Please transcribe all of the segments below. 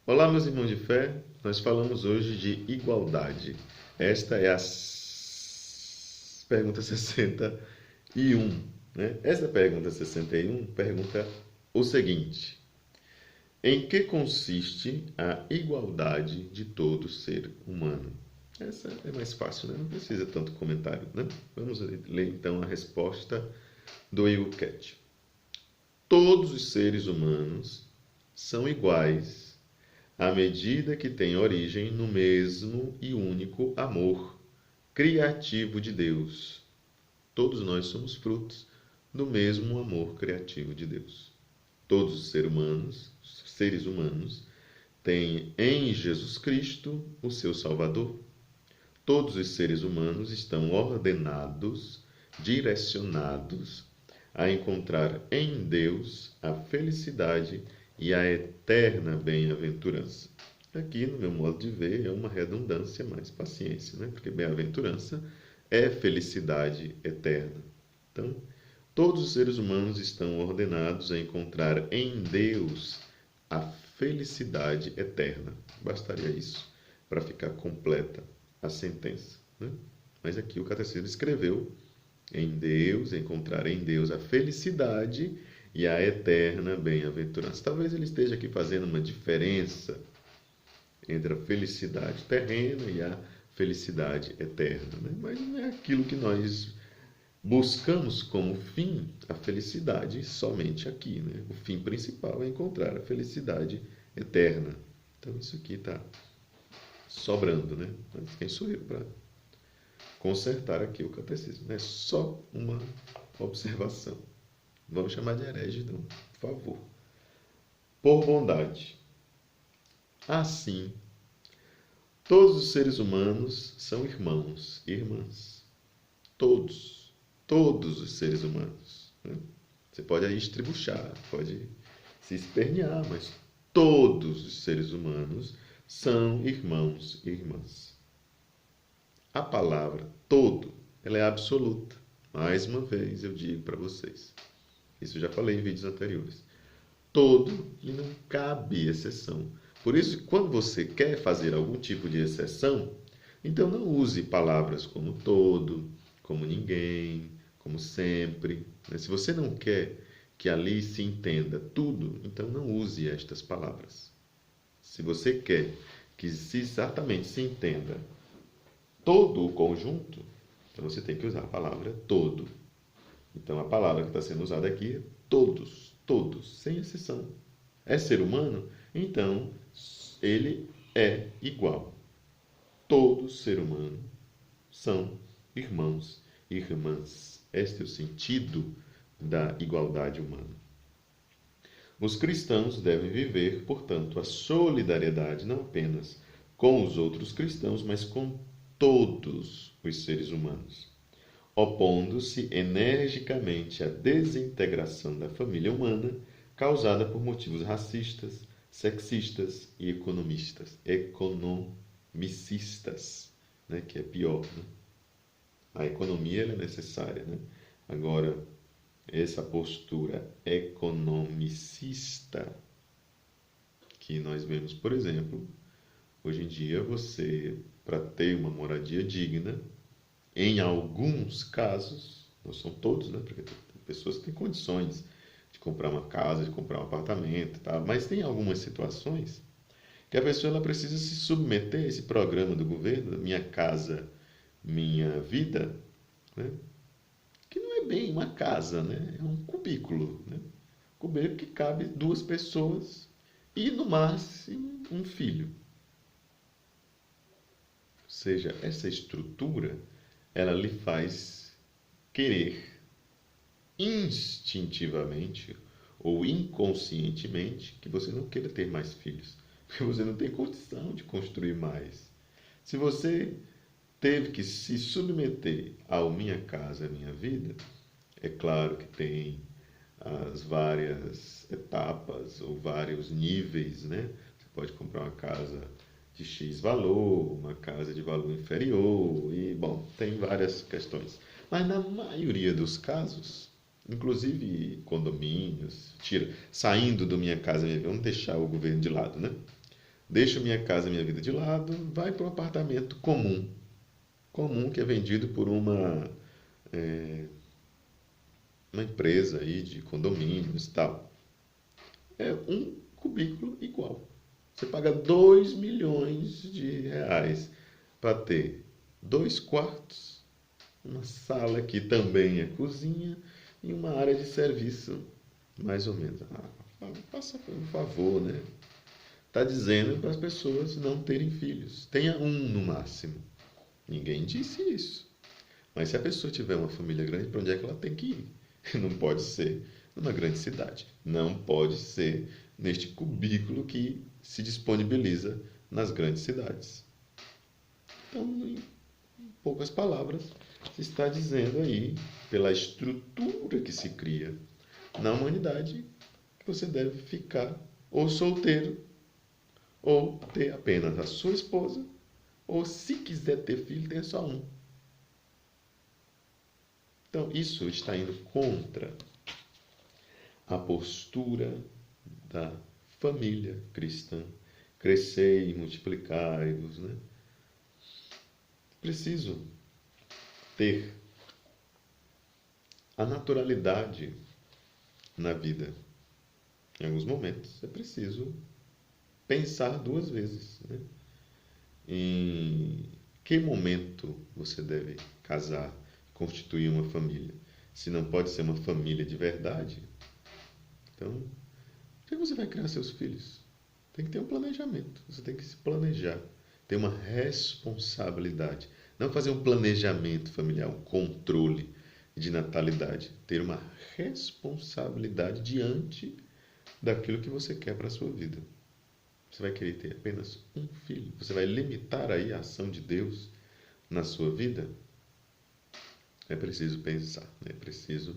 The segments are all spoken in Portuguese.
Olá, meus irmãos de fé. Nós falamos hoje de igualdade. Esta é a pergunta 61, né? Essa pergunta 61 pergunta o seguinte: em que consiste a igualdade de todo ser humano? Essa é mais fácil, né? Não precisa tanto comentário, né? Vamos ler então a resposta do Igor Cat. Todos os seres humanos são iguais à medida que têm origem no mesmo e único amor criativo de Deus. Todos nós somos frutos do mesmo amor criativo de Deus. Todos os seres humanos, têm em Jesus Cristo o seu Salvador. Todos os seres humanos estão ordenados, direcionados a encontrar em Deus a felicidade e a eterna bem-aventurança. Aqui, no meu modo de ver, é uma redundância, mas paciência, né? Porque bem-aventurança é felicidade eterna. Então, todos os seres humanos estão ordenados a encontrar em Deus a felicidade eterna. Bastaria isso para ficar completa a sentença, né? Mas aqui o catecismo escreveu em Deus, encontrar em Deus a felicidade e a eterna bem-aventurança. Talvez ele esteja aqui fazendo uma diferença entre a felicidade terrena e a felicidade eterna, né? Mas não é aquilo que nós buscamos como fim, a felicidade somente aqui, né? O fim principal é encontrar a felicidade eterna. Então isso aqui está sobrando, né? Mas quem sou eu para consertar aqui o catecismo? É só uma observação. Vamos chamar de herege, não, por favor. Por bondade. Assim, todos os seres humanos são irmãos e irmãs. Todos. Todos os seres humanos, né? Você pode aí estribuchar, pode se espernear, mas todos os seres humanos são irmãos e irmãs. A palavra todo, ela é absoluta. Mais uma vez eu digo para vocês. Isso eu já falei em vídeos anteriores. Todo e não cabe exceção. Por isso, quando você quer fazer algum tipo de exceção, então não use palavras como todo, como ninguém, como sempre, né? Se você não quer que ali se entenda tudo, então não use estas palavras. Se você quer que exatamente se entenda todo o conjunto, então você tem que usar a palavra todo. Então a palavra que está sendo usada aqui é todos, todos, sem exceção. É ser humano? Então ele é igual. Todo ser humano são irmãos e irmãs. Este é o sentido da igualdade humana. Os cristãos devem viver, portanto, a solidariedade não apenas com os outros cristãos, mas com todos os seres humanos, opondo-se energicamente à desintegração da família humana causada por motivos racistas, sexistas e economicistas, né? Que é pior, né? A economia ela é necessária, né? Agora, essa postura economicista que nós vemos, por exemplo, hoje em dia você, para ter uma moradia digna, em alguns casos, não são todos, né? Porque tem pessoas que têm condições de comprar uma casa, de comprar um apartamento, tá? Mas tem algumas situações que a pessoa ela precisa se submeter a esse programa do governo, Minha Casa, Minha Vida, né? Que não é bem uma casa, né? É um cubículo, né? Cubículo que cabe duas pessoas e, no máximo, um filho. Ou seja, essa estrutura, ela lhe faz querer instintivamente ou inconscientemente que você não queira ter mais filhos, porque você não tem condição de construir mais. Se você teve que se submeter ao Minha Casa, Minha Vida, é claro que tem as várias etapas ou vários níveis, né? Você pode comprar uma casa de X valor, uma casa de valor inferior, e, bom, tem várias questões. Mas na maioria dos casos, inclusive condomínios, saindo do Minha Casa, vamos deixar o governo de lado, né? deixa minha casa, minha vida de lado, vai para um apartamento comum, que é vendido por uma empresa aí de condomínios e tal. É um cubículo igual. Você paga 2 milhões de reais para ter 2 quartos, uma sala que também é cozinha e uma área de serviço, mais ou menos. Faça um favor, né? Está dizendo para as pessoas não terem filhos. Tenha um no máximo. Ninguém disse isso. Mas se a pessoa tiver uma família grande, para onde é que ela tem que ir? Não pode ser numa grande cidade. Não pode ser neste cubículo que se disponibiliza nas grandes cidades. Então, em poucas palavras, se está dizendo aí, pela estrutura que se cria na humanidade, que você deve ficar ou solteiro, ou ter apenas a sua esposa, ou se quiser ter filho, tenha só um. Então, isso está indo contra a postura da família cristã. Crescer e multiplicar-vos, né? Preciso ter a naturalidade na vida. Em alguns momentos é preciso pensar 2 vezes, né? Em que momento você deve casar, constituir uma família? Se não pode ser uma família de verdade, então, como você vai criar seus filhos? Tem que ter um planejamento, você tem que se planejar, ter uma responsabilidade. Não fazer um planejamento familiar, um controle de natalidade. Ter uma responsabilidade diante daquilo que você quer para a sua vida. Você vai querer ter apenas um filho? Você vai limitar aí a ação de Deus na sua vida? É preciso pensar, é preciso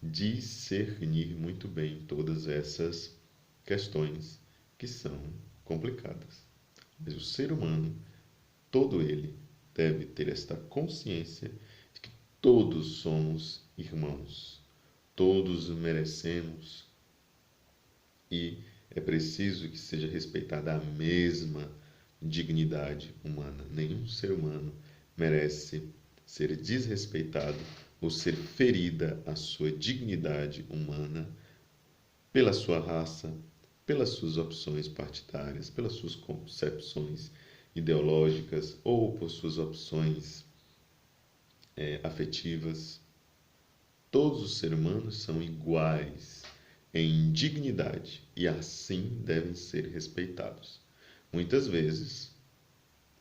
discernir muito bem todas essas questões que são complicadas. Mas o ser humano, todo ele, deve ter esta consciência de que todos somos irmãos, todos merecemos e é preciso que seja respeitada a mesma dignidade humana. Nenhum ser humano merece ser desrespeitado ou ser ferida a sua dignidade humana pela sua raça, pelas suas opções partidárias, pelas suas concepções ideológicas ou por suas opções afetivas. Todos os seres humanos são iguais em dignidade e assim devem ser respeitados. Muitas vezes,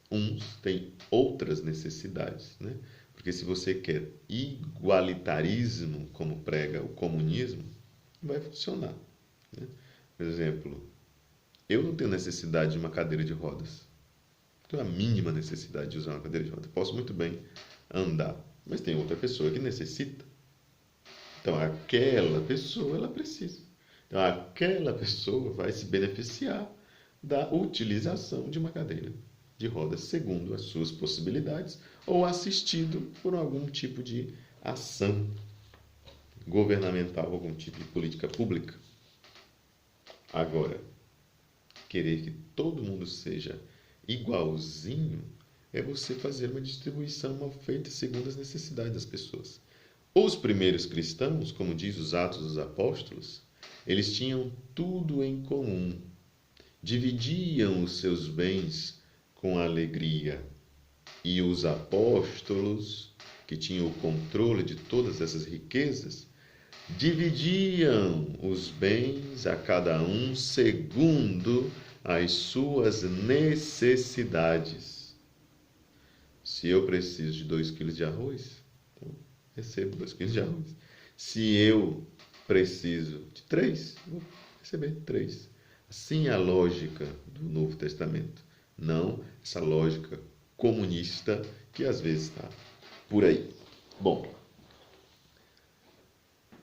uns têm outras necessidades, né? Porque se você quer igualitarismo, como prega o comunismo, não vai funcionar, né? Por exemplo, eu não tenho necessidade de uma cadeira de rodas. Não tenho a mínima necessidade de usar uma cadeira de rodas. Posso muito bem andar, mas tem outra pessoa que necessita. Então, aquela pessoa, ela precisa. Então, aquela pessoa vai se beneficiar da utilização de uma cadeira de rodas segundo as suas possibilidades ou assistido por algum tipo de ação governamental, algum tipo de política pública. Agora, querer que todo mundo seja igualzinho é você fazer uma distribuição mal feita segundo as necessidades das pessoas. Os primeiros cristãos, como diz os Atos dos Apóstolos, eles tinham tudo em comum, dividiam os seus bens com alegria. E os apóstolos, que tinham o controle de todas essas riquezas, dividiam os bens a cada um segundo as suas necessidades. Se eu preciso de 2 quilos de arroz, então recebo 2 quilos de arroz. Se eu preciso de 3, vou receber 3. Assim é a lógica do Novo Testamento. Não essa lógica comunista que às vezes está por aí. Bom,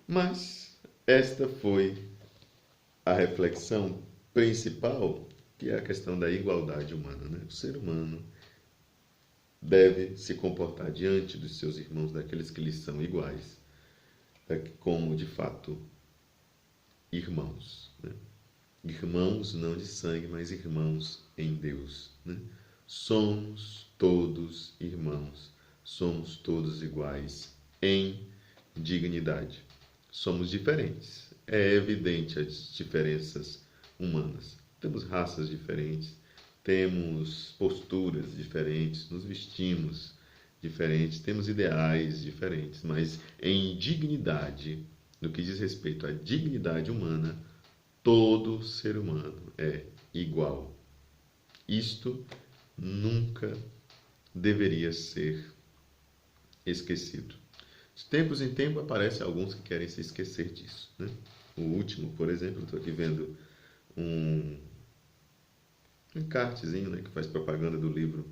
mas esta foi a reflexão principal, que é a questão da igualdade humana, né? O ser humano deve se comportar diante dos seus irmãos, daqueles que lhes são iguais, como de fato irmãos, né? Irmãos não de sangue, mas irmãos em Deus, né? Somos todos irmãos, somos todos iguais em dignidade. Somos diferentes. É evidente as diferenças humanas. Temos raças diferentes, temos posturas diferentes, nos vestimos diferentes, temos ideais diferentes, mas em dignidade, no que diz respeito à dignidade humana, todo ser humano é igual. Isto nunca deveria ser esquecido. De tempos em tempos aparecem alguns que querem se esquecer disso, né? O último, por exemplo, estou aqui vendo um encartezinho, né, que faz propaganda do livro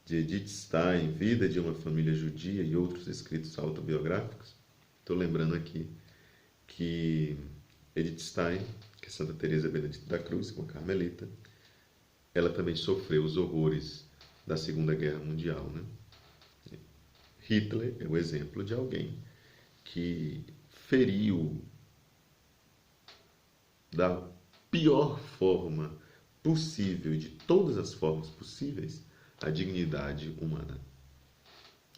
de Edith Stein, Vida de uma Família Judia e outros escritos autobiográficos. Estou lembrando aqui que Edith Stein, que é Santa Teresa Benedita da Cruz, uma carmelita, ela também sofreu os horrores da Segunda Guerra Mundial, né? Hitler é o exemplo de alguém que feriu da pior forma possível, de todas as formas possíveis, a dignidade humana.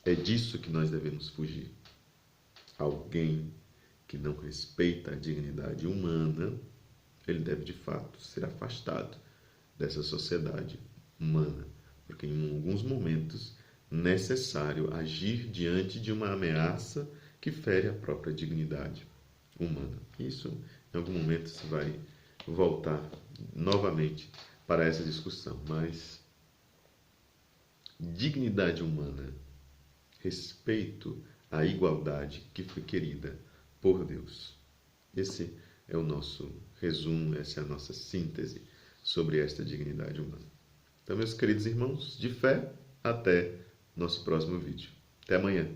É disso que nós devemos fugir. Alguém que não respeita a dignidade humana, ele deve de fato ser afastado dessa sociedade humana, porque em alguns momentos é necessário agir diante de uma ameaça que fere a própria dignidade humana. Isso, em algum momento, se vai voltar novamente para essa discussão, mas dignidade humana, respeito à igualdade que foi querida por Deus. Esse é o nosso resumo, essa é a nossa síntese sobre esta dignidade humana. Então, meus queridos irmãos, de fé, até nosso próximo vídeo. Até amanhã.